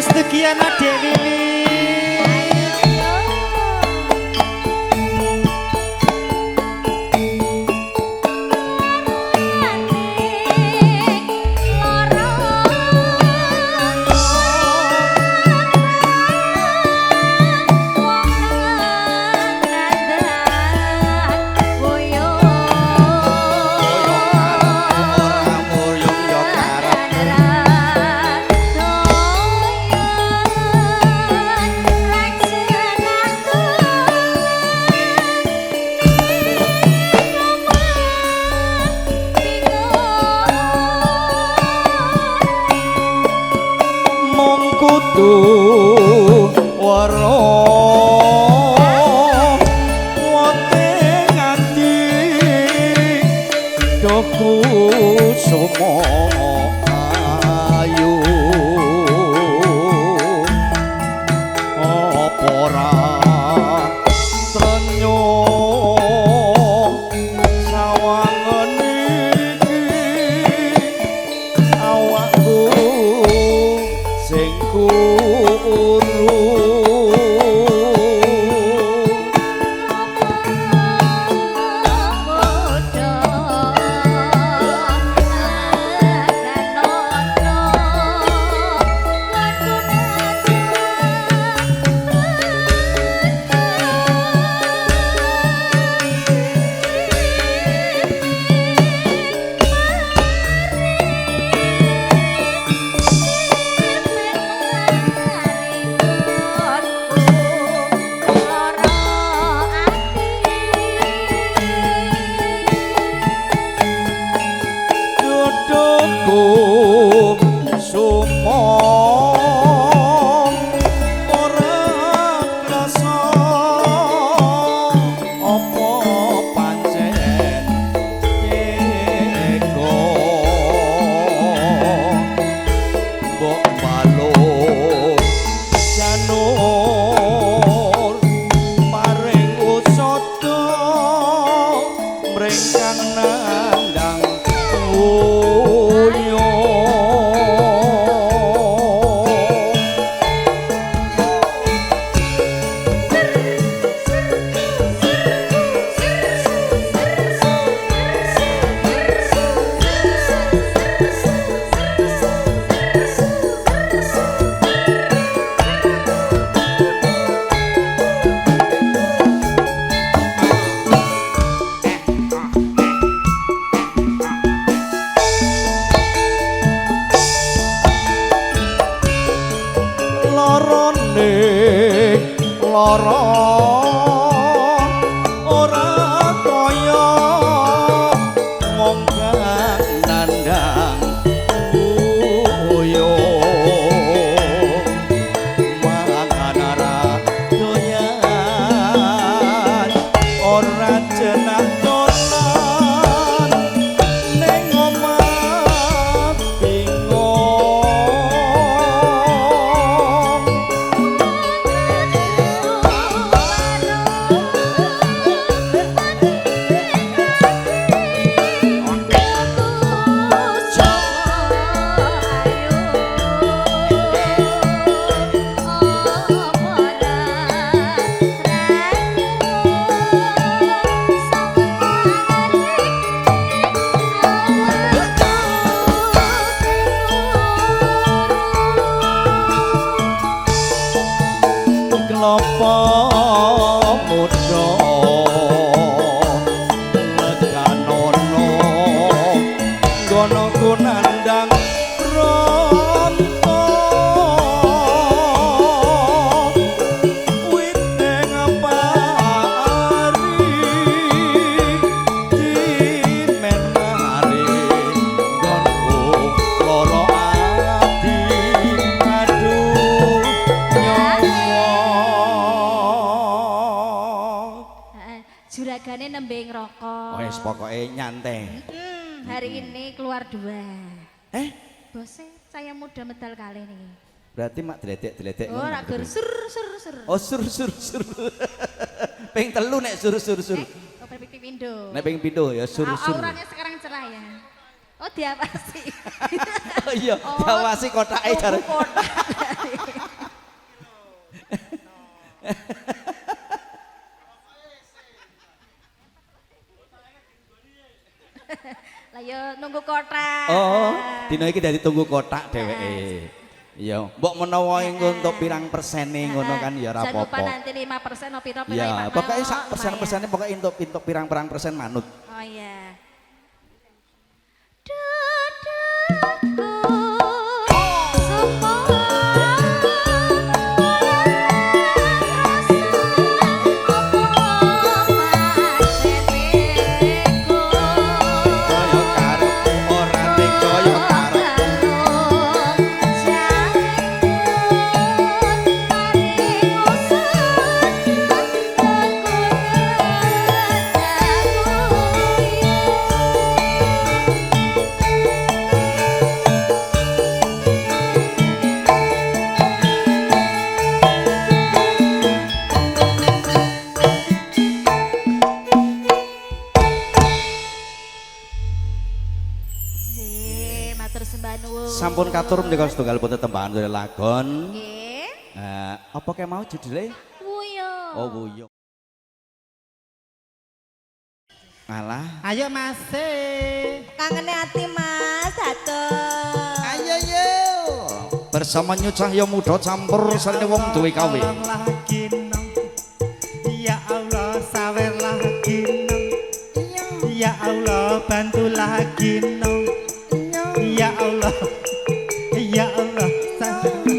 Astukiana Dewi waro wote ngati doku sumo ayu apa ora trenyo sawangen iki awakku sing lara ora kaya mongkang nandang uyo manganara doyan ora jenah dolan ning omah bingung Kelapa muda meganono gono kunandang ronto wite ngapari dimen mari gonku loro ati aduh juragane nembe ngerokok. Wes pokoke nyantai. Hari ini keluar 2. Bose saya muda medal kali nih. Berarti mak deledek. Oh, rak gur sur. Oh, sur. Ping 3 nek sur. Oh, ping pindho. Nek ping 7 ya sur. Auranya sekarang cerah ya. Oh, diawasi. Oh iya, diawasi kotake jare. Kotak. Iya, nunggu kotak. Oh, dino iki dadi tunggu kotak dheweke. Iya, mbok menawa engko untuk pirang persen ngono kan ya ora Jangan lupa apa-apa. nanti 5% atau piro-piro Ya, pokoknya sak lumayan. persen-persennya pokoknya untuk pirang-pirang persen manut. Oh iya. Dadaku Kaya karepku ora ning kaya karepku. Matur sembah nuwun. Sampun katur menika setunggal pun tetembangan dari lagon. Nggih. Apa kayak mau judulnya? Wuyo. Oh, Wuyo. Alah. Ayo Mas. Kangene ati Mas, dateng. Ayo yuk. Bersama Nyu Cahya Muda campur sareng wong duwe kawin. Tolonglah Kinong. Ya Allah sawerlah Kinong. Ya Allah bantulah Kinong. Ya Allah. Ya Allah sawerlah.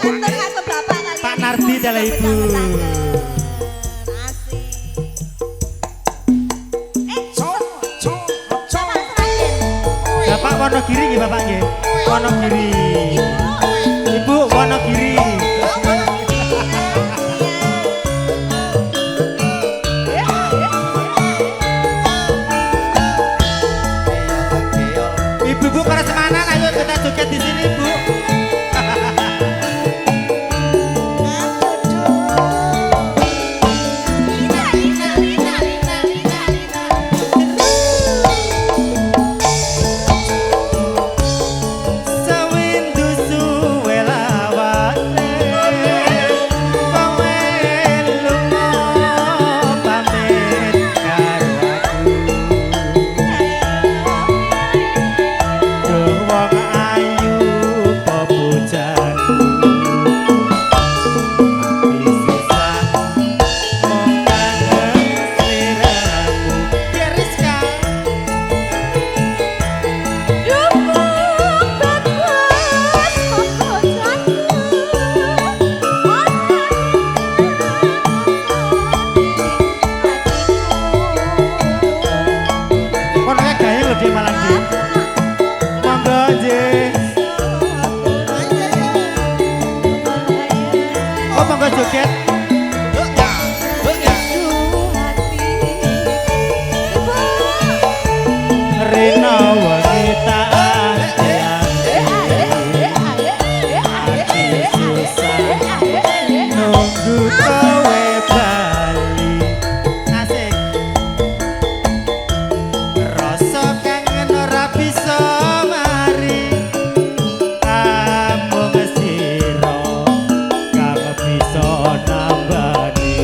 Ngatur Bapak kalian. Pak Nardi adalah Ibu. Bapak Wonogiri nggih Bapak nggih. Wonogiri. Ibu Wonogiri. Ibu-ibu para semanan ayo kita joget di sini Bu. Sewindu suwe lawase kowe lunga pamit karo aku. Duh wong ayu apa pujanku tapi susah mung kangen sliramu Beriska. Orangnya gaya loh dia malah dia. Monggo nggih. Oh monggo joget. Rina wanita nunggu kowe bali. Asik. Rasa kangen ora bisa mari. Amung sira kang bisa nambani.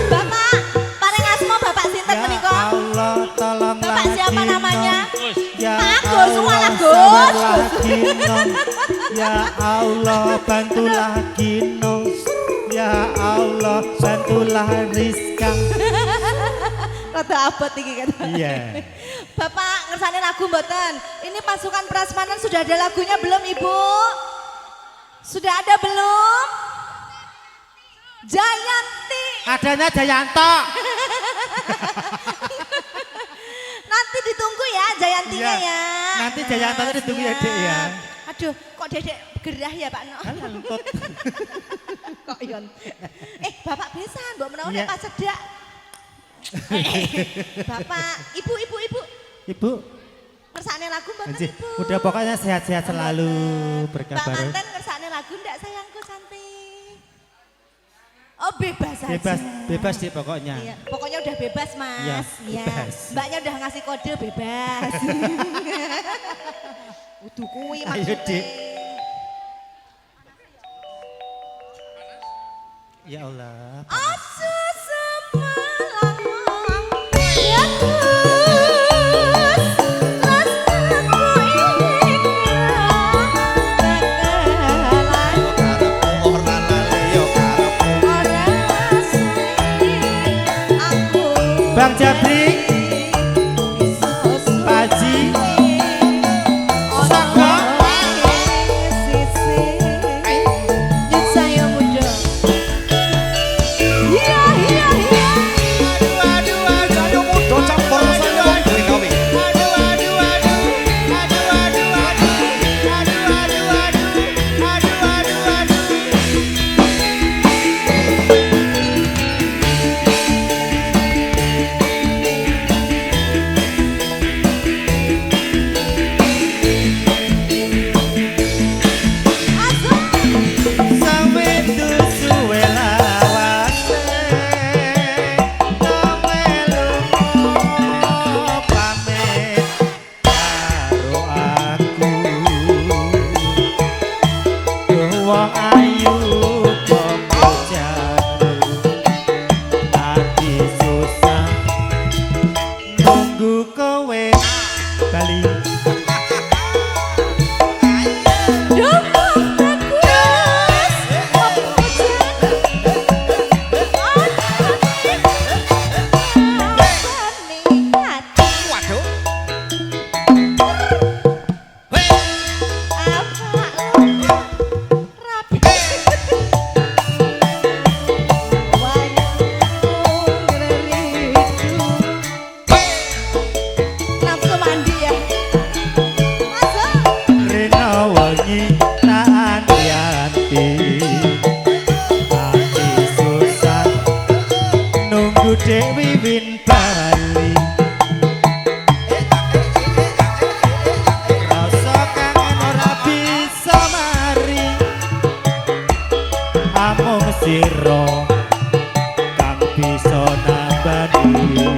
Bapak, paling asma Bapak sinten Ya menika? Allah tolonglah Bapak siapa Kinong. namanya? Ya Pak Gus, Allah walah, Gus. sabarlah Kinong. Ya Allah bantulah Kinong. Ya Allah bantulah Rizka. Rada abot iki kan. Iya. Bapak ngersane lagu mboten? Ini pasukan prasmanan sudah ada lagunya belum Ibu? Sudah ada belum? Jayanti. Adanya Jayanto. Nanti ditunggu ya Jayantinya Iya. ya. Nanti Jayanto ditunggu ya, Dek, ya. Aduh, kok Dedek gerah ya Pak No? Alah lentut. Kok yon. Bapak besan, mbok menawa Iya. nek pas sedak. Bapak, Ibu. Ibu, Ngersane lagu mboten Anjir, Ibu? udah pokoknya sehat-sehat selalu Mbak berkabar. Manten ngersane lagu ndak sayangku cantik? Oh bebas saja. Bebas deh pokoknya. Iya, pokoknya udah bebas mas. Iya, bebas. Mbaknya udah ngasih kode bebas. Udah kuwi Ayo, maksudnya. Dik. Ya Allah. Asu semalam ya Gus, lestaku Karepmu ora lali yo karepmu. Bang Jabrik, Paji, Saka. Ayo mudo campur saya kowe kowe. Sampe suwe lawase, melu pamit karo aku. Wong ayu popo jaru, ati susah nunggu kowe bali. Waduh. Nafsu mandi ya. Masa? Rena wangi tak anti-anti, ati susah nunggu Dewi Win bali. Rasa kangen ora bisa mari, amung sira kang bisa nambani.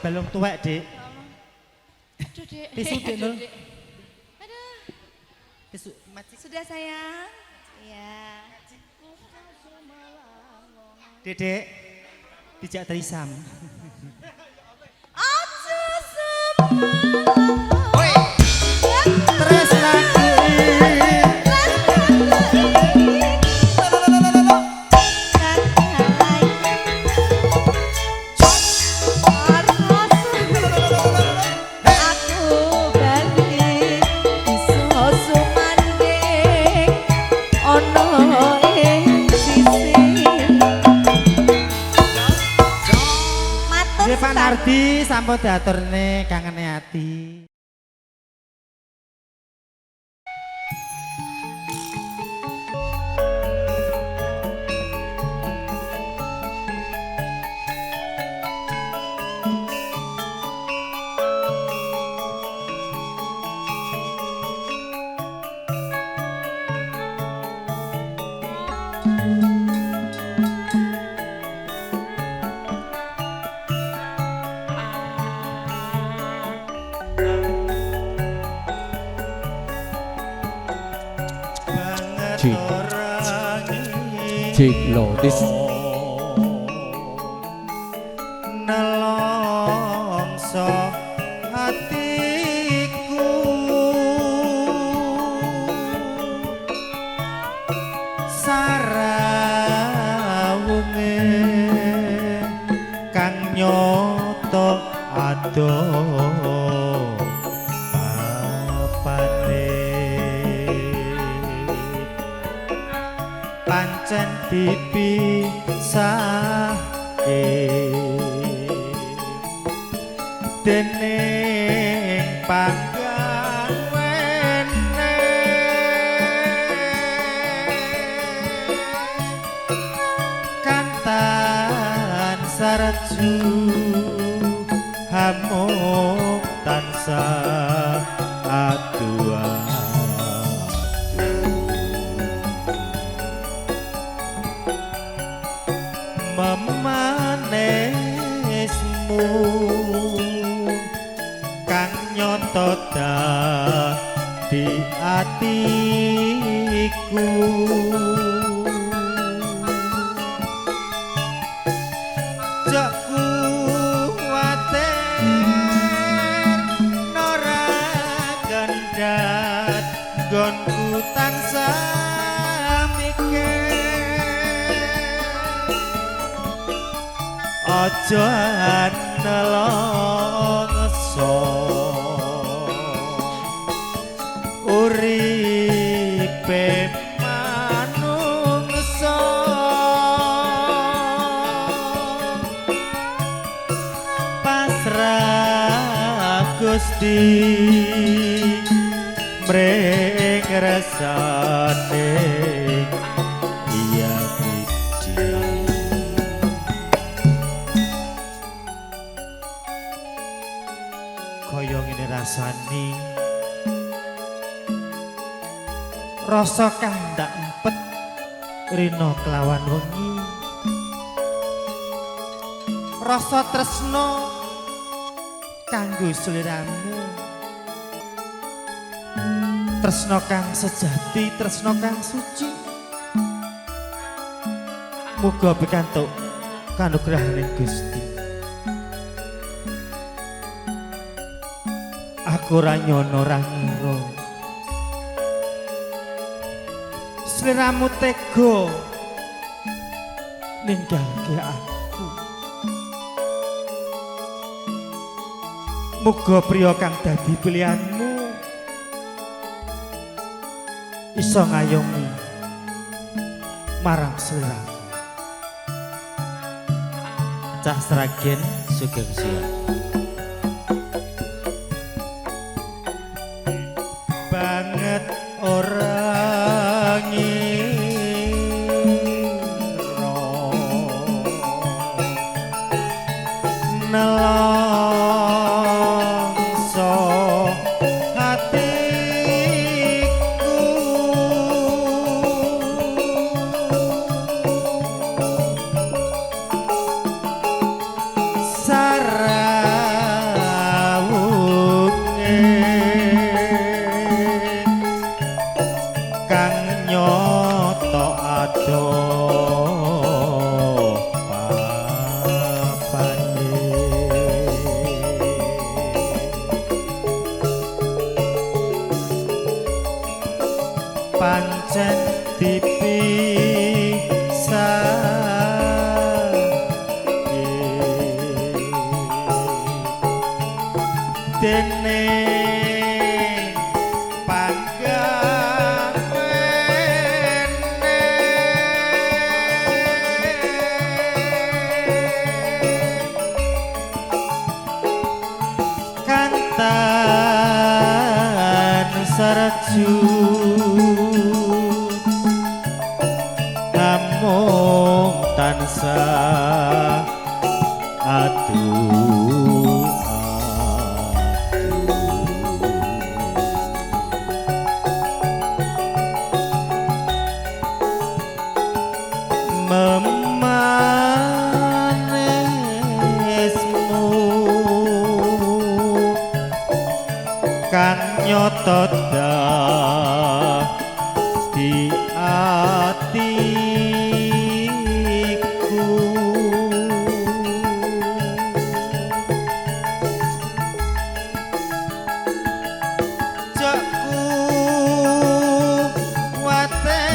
Balung tuwek, Dik. Aduh, Dek. Tisu, Dek, Nul. Aduh, Tisu, macik. sudah sayang. Iya. Dedek, dijak trisam. Aja semalam. Terus lagi. Nggih Pak Nardi sampun diaturne kangene ati. Cik. Cik lo this nelongso hatiku sarawunge kang nyoto adoh pancen dipisahke dening panggawene kantan sarju hamung tansah aduan kang nyoto dadi atiku jak kuwatir nora gendhat gonku tansah mikir aja nelongso uripe manungsa pasrah Gusti mreng rasane iya iki kaya ngene rasane rasa kang ndak empet rina kelawan wengi rasa tresno kanggo sliramu tresno kang sejati tresno kang suci muga pikantuk kanugrahaning Gusti aku ora nyono ora ngira sliramu tega ninggalke aku muga priya kang dadi pilihanmu iso ngayomi marang sliramu Cah Sragen Sugeng Siang banget orang ngira nelongso hatiku sarawunge kang nyoto ado papane pancen dipisah dene kantan saraju namung tansah aduh memanismu kang nyoto di atiku jakku water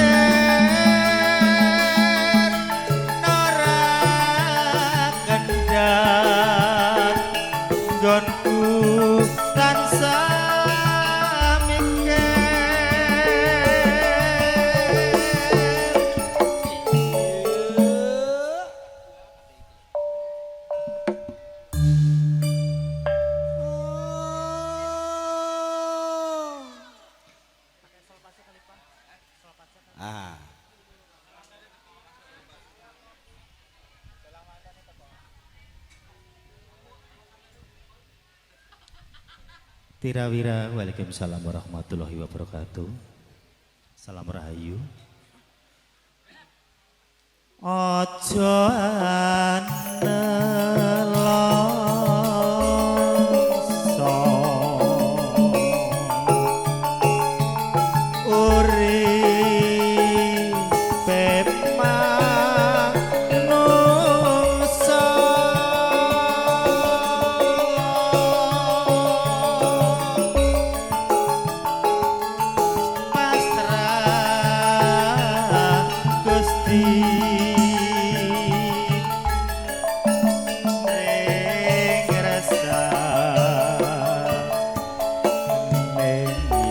nora gendhat gonku tansah ah Tirawira, waalaikumsalam warahmatullahi wabarakatuh. Salam rahayu. Ojo nelongso ring rasa menyanyi